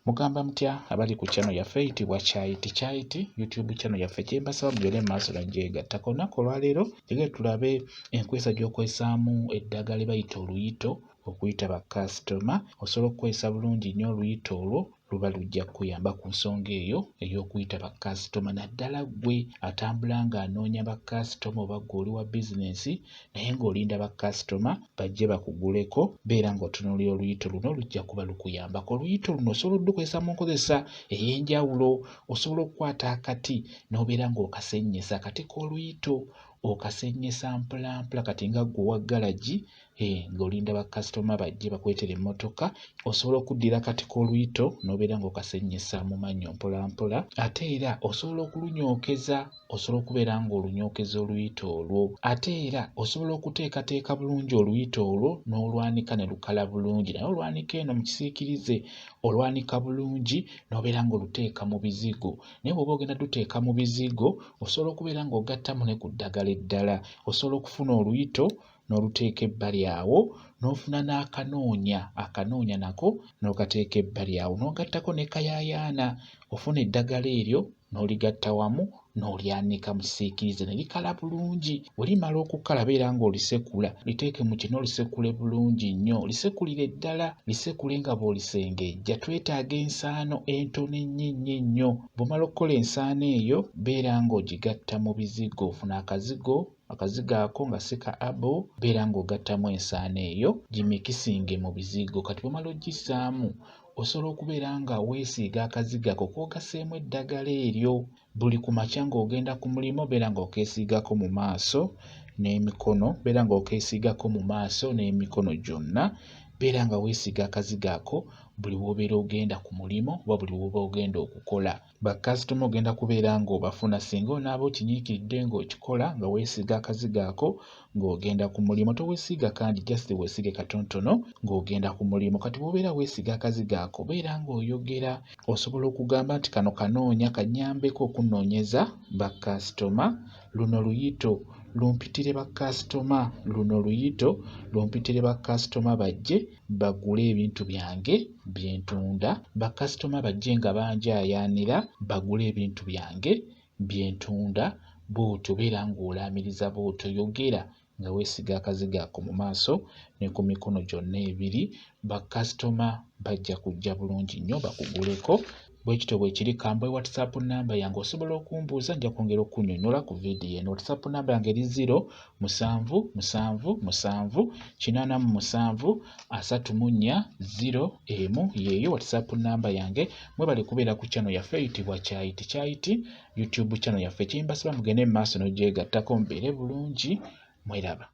Mugamba mutya abali ku channel yaffe eyitibwa Kyayiti YouTube channel yaffe kyembasaba mujole maaso nagyegattako. Olunaku olwaleero tegere tulabe enkozesa gy'okozesaamu eddagala bayita oluyito okuyita bakasitoma. Osobola okukozesa bulungi nnyo oluyito olwo luba lujja kukuyamba ku nsonga eyo ey'okuyita bakasitoma. Naddala ggwe atambula ng'anoonya bakasitoma oba ggwe oli wa bizinensi naye ng'olinda bakasitoma bajje bakuguleko, beera ng'otunuulira oluyito luno lujja kuba lukuyambako. Oluyito luno osobola oddukozesa mu nkozesa ey'enjawulo. Osobola okukwata akati n'obeera ng'okasennyesa akati k'oluyito okasennyesa mpolampola kati nga ggwe wa galagi ng'olinda bakasitoma bajje bakwetere emmotoka. Osobola okuddira akati k'oluyito n'obeera ng'okasennyesa mu mannyo mpolampola. Ate era osobola okulunyookeza, osobola okubeera ng'olunyookeza oluyito olwo. Ate era osobola okuteekateeka bulungi oluyito olwo n'olwanika ne lukala bulungi. Naye olwanika eno mu kisiikirize olwanika bulungi n'obeera ng'oluteeka mu bizigo. Naye bw'oba ogenda duteeka mu bizigo osobola okubeera ng'ogattamu ne ku ddagala eddala. Osobola okufuna oluyito n'oluteeka ebbali awo n'ofuna n'akanoonya nako n'okateeka ebbali awo n'ogattako ne kayaayaana. Ofuna eddagala eryo n'oligatta wamu n'olyanika mu kisiikirize ne likala bulungi. Bwe limala okukala beera ng'olisekula, liteeke mu kino lisekule bulungi nnyo. Lisekulire ddala, lisekule nga bw'olisengejja. Twetaaga ensaano entono ennyo. Bw'omala okukola ensaano eyo beera ng'ogigatta mu bizigo. Ofuna akazigo ako nga si ka abo, beera ng'ogattamu ensaano eyo gimikisinge mu bizigo. Kati bw'omala ogissaamu osobola okubeera nga weesiiga akazigo ako k'ogasseemu eddagala eryo. Buli ku makya ng'ogenda ku mulimu beera ng'okeesiigako mu maaso n'emikono, beera ng'okeesiigako mu maaso n'emikono gyonna. Beera nga weesiiga akazigo ako buli w'obeera ogenda ku mulimu oba buli w'oba ogenda okukola. Bakasitoma ogenda kubeera ng'obafuna singa onaaba okinyiikiridde ng'okikola nga weesiiga akazigo ako ng'ogenda ku mulimu. Toweesiiga kangi, just weesiige katonotono ng'ogenda ku mulimu. Kati bw'obeera weesiiga akazigo ako beera ng'oyogera. Osobola okugamba nti kano kanoonya kannyambeko okunnoonyeza bakasitoma. Luno luyito lumpitire bakasitoma. Luno luyito lumpitire bakasitoma bajje bagule ebintu byange bye ntunda. Bakasitoma bajje nga banjaayaanira bagule ebintu byange bye ntunda. Bw'otyo beera ng'olaamiriza bw'otyo, yogera nga weesiga akazigo ako mu maaso ne ku mikono gyonna ebiri. Bakasitoma bajja kujja bulungi nnyo bakuguleko. Bwe kityo bwe kiri. Kamba WhatsApp namba yange osobola okumbuuza, nja kwongera okunnyonnyola ku vidiyo eno. WhatsApp namba yange eri 0777873401 yeeyo WhatsApp namba yange. Mwebale kubeera ku channel yaffe eyitibwa Kyayiti YouTube channel yaffe. Kyembasaba mugende mu maaso n'ogyegattako mubeere bulungi. Mweraba.